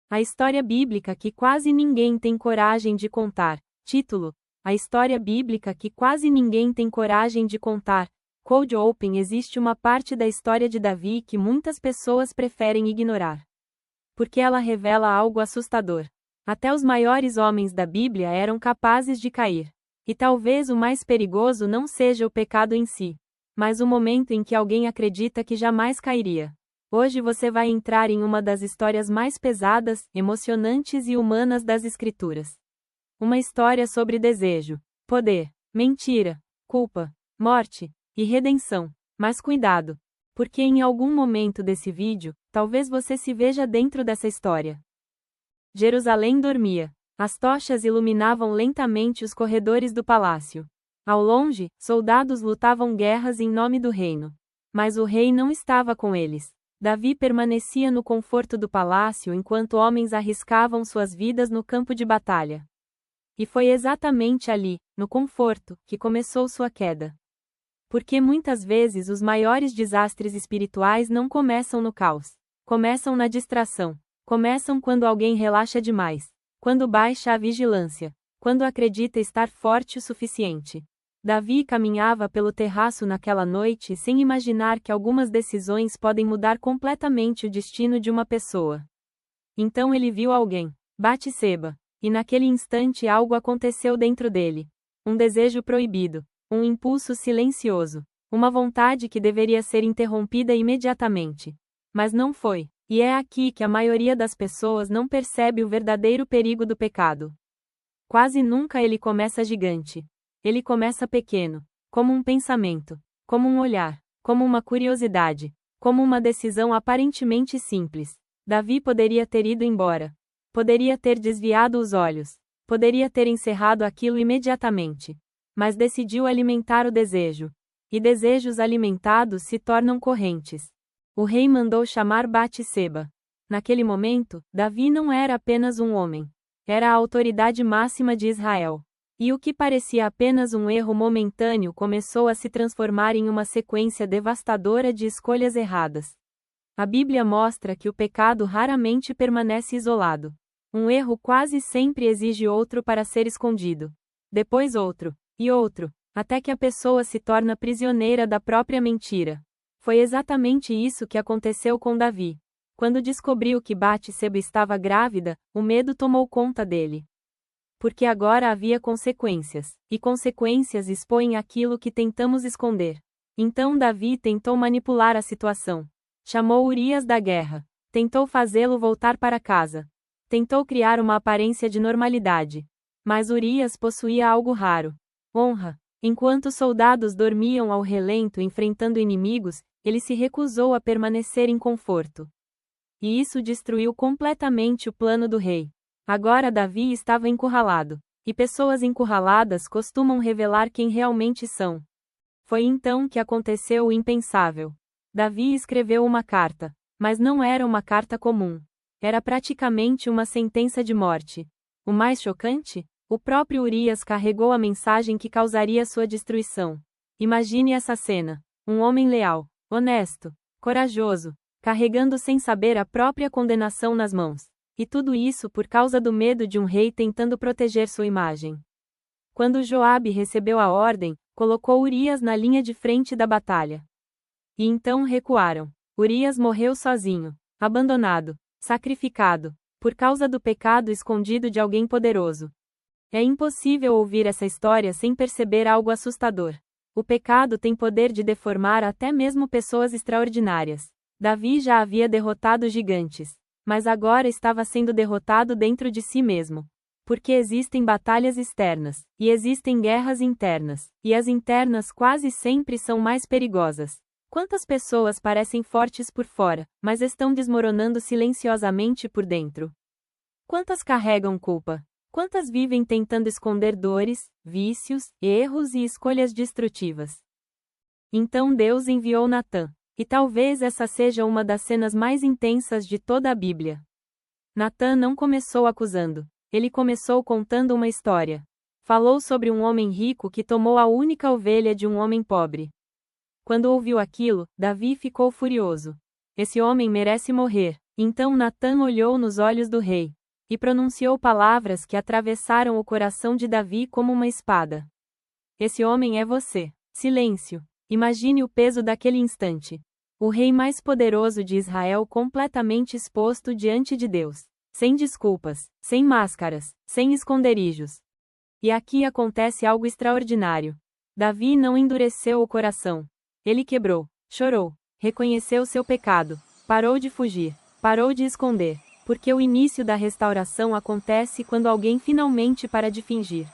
A história bíblica que quase ninguém tem coragem de contar. Título: A história bíblica que quase ninguém tem coragem de contar. Cold Open. Existe uma parte da história de Davi que muitas pessoas preferem ignorar, porque ela revela algo assustador. Até os maiores homens da Bíblia eram capazes de cair. E talvez o mais perigoso não seja o pecado em si, mas o momento em que alguém acredita que jamais cairia. Hoje você vai entrar em uma das histórias mais pesadas, emocionantes e humanas das Escrituras. Uma história sobre desejo, poder, mentira, culpa, morte e redenção. Mas cuidado, porque em algum momento desse vídeo, talvez você se veja dentro dessa história. Jerusalém dormia. As tochas iluminavam lentamente os corredores do palácio. Ao longe, soldados lutavam guerras em nome do reino. Mas o rei não estava com eles. Davi permanecia no conforto do palácio enquanto homens arriscavam suas vidas no campo de batalha. E foi exatamente ali, no conforto, que começou sua queda. Porque muitas vezes os maiores desastres espirituais não começam no caos. Começam na distração. Começam quando alguém relaxa demais. Quando baixa a vigilância. Quando acredita estar forte o suficiente. Davi caminhava pelo terraço naquela noite sem imaginar que algumas decisões podem mudar completamente o destino de uma pessoa. Então ele viu alguém, Batseba, e naquele instante algo aconteceu dentro dele. Um desejo proibido, um impulso silencioso, uma vontade que deveria ser interrompida imediatamente. Mas não foi. E é aqui que a maioria das pessoas não percebe o verdadeiro perigo do pecado. Quase nunca ele começa gigante. Ele começa pequeno, como um pensamento, como um olhar, como uma curiosidade, como uma decisão aparentemente simples. Davi poderia ter ido embora. Poderia ter desviado os olhos. Poderia ter encerrado aquilo imediatamente. Mas decidiu alimentar o desejo. E desejos alimentados se tornam correntes. O rei mandou chamar Batseba. Naquele momento, Davi não era apenas um homem. Era a autoridade máxima de Israel. E o que parecia apenas um erro momentâneo começou a se transformar em uma sequência devastadora de escolhas erradas. A Bíblia mostra que o pecado raramente permanece isolado. Um erro quase sempre exige outro para ser escondido. Depois outro, e outro, até que a pessoa se torna prisioneira da própria mentira. Foi exatamente isso que aconteceu com Davi. Quando descobriu que Batseba estava grávida, o medo tomou conta dele. Porque agora havia consequências, e consequências expõem aquilo que tentamos esconder. Então Davi tentou manipular a situação. Chamou Urias da guerra. Tentou fazê-lo voltar para casa. Tentou criar uma aparência de normalidade. Mas Urias possuía algo raro: honra. Enquanto os soldados dormiam ao relento enfrentando inimigos, ele se recusou a permanecer em conforto. E isso destruiu completamente o plano do rei. Agora Davi estava encurralado. E pessoas encurraladas costumam revelar quem realmente são. Foi então que aconteceu o impensável. Davi escreveu uma carta. Mas não era uma carta comum. Era praticamente uma sentença de morte. O mais chocante? O próprio Urias carregou a mensagem que causaria sua destruição. Imagine essa cena. Um homem leal, honesto, corajoso, carregando sem saber a própria condenação nas mãos. E tudo isso por causa do medo de um rei tentando proteger sua imagem. Quando Joabe recebeu a ordem, colocou Urias na linha de frente da batalha. E então recuaram. Urias morreu sozinho, abandonado, sacrificado, por causa do pecado escondido de alguém poderoso. É impossível ouvir essa história sem perceber algo assustador. O pecado tem poder de deformar até mesmo pessoas extraordinárias. Davi já havia derrotado gigantes, mas agora estava sendo derrotado dentro de si mesmo. Porque existem batalhas externas, e existem guerras internas, e as internas quase sempre são mais perigosas. Quantas pessoas parecem fortes por fora, mas estão desmoronando silenciosamente por dentro? Quantas carregam culpa? Quantas vivem tentando esconder dores, vícios, erros e escolhas destrutivas? Então Deus enviou Natã. E talvez essa seja uma das cenas mais intensas de toda a Bíblia. Natã não começou acusando. Ele começou contando uma história. Falou sobre um homem rico que tomou a única ovelha de um homem pobre. Quando ouviu aquilo, Davi ficou furioso. Esse homem merece morrer. Então Natã olhou nos olhos do rei e pronunciou palavras que atravessaram o coração de Davi como uma espada. Esse homem é você. Silêncio. Imagine o peso daquele instante. O rei mais poderoso de Israel completamente exposto diante de Deus. Sem desculpas, sem máscaras, sem esconderijos. E aqui acontece algo extraordinário. Davi não endureceu o coração. Ele quebrou, chorou, reconheceu seu pecado, parou de fugir, parou de esconder, porque o início da restauração acontece quando alguém finalmente para de fingir.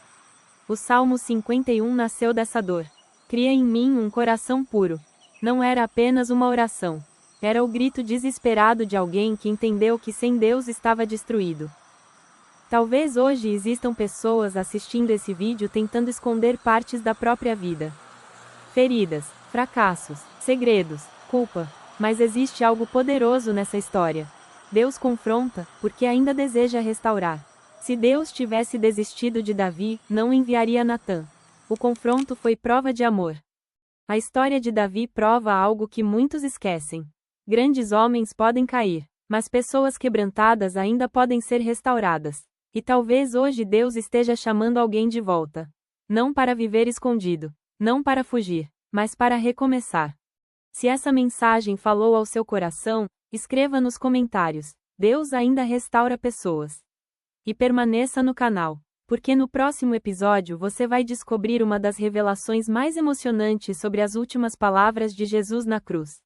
O Salmo 51 nasceu dessa dor. Cria em mim um coração puro. Não era apenas uma oração. Era o grito desesperado de alguém que entendeu que sem Deus estava destruído. Talvez hoje existam pessoas assistindo esse vídeo tentando esconder partes da própria vida. Feridas, fracassos, segredos, culpa. Mas existe algo poderoso nessa história. Deus confronta, porque ainda deseja restaurar. Se Deus tivesse desistido de Davi, não enviaria Natã. O confronto foi prova de amor. A história de Davi prova algo que muitos esquecem. Grandes homens podem cair, mas pessoas quebrantadas ainda podem ser restauradas. E talvez hoje Deus esteja chamando alguém de volta. Não para viver escondido, não para fugir, mas para recomeçar. Se essa mensagem falou ao seu coração, escreva nos comentários. Deus ainda restaura pessoas. E permaneça no canal, porque no próximo episódio você vai descobrir uma das revelações mais emocionantes sobre as últimas palavras de Jesus na cruz.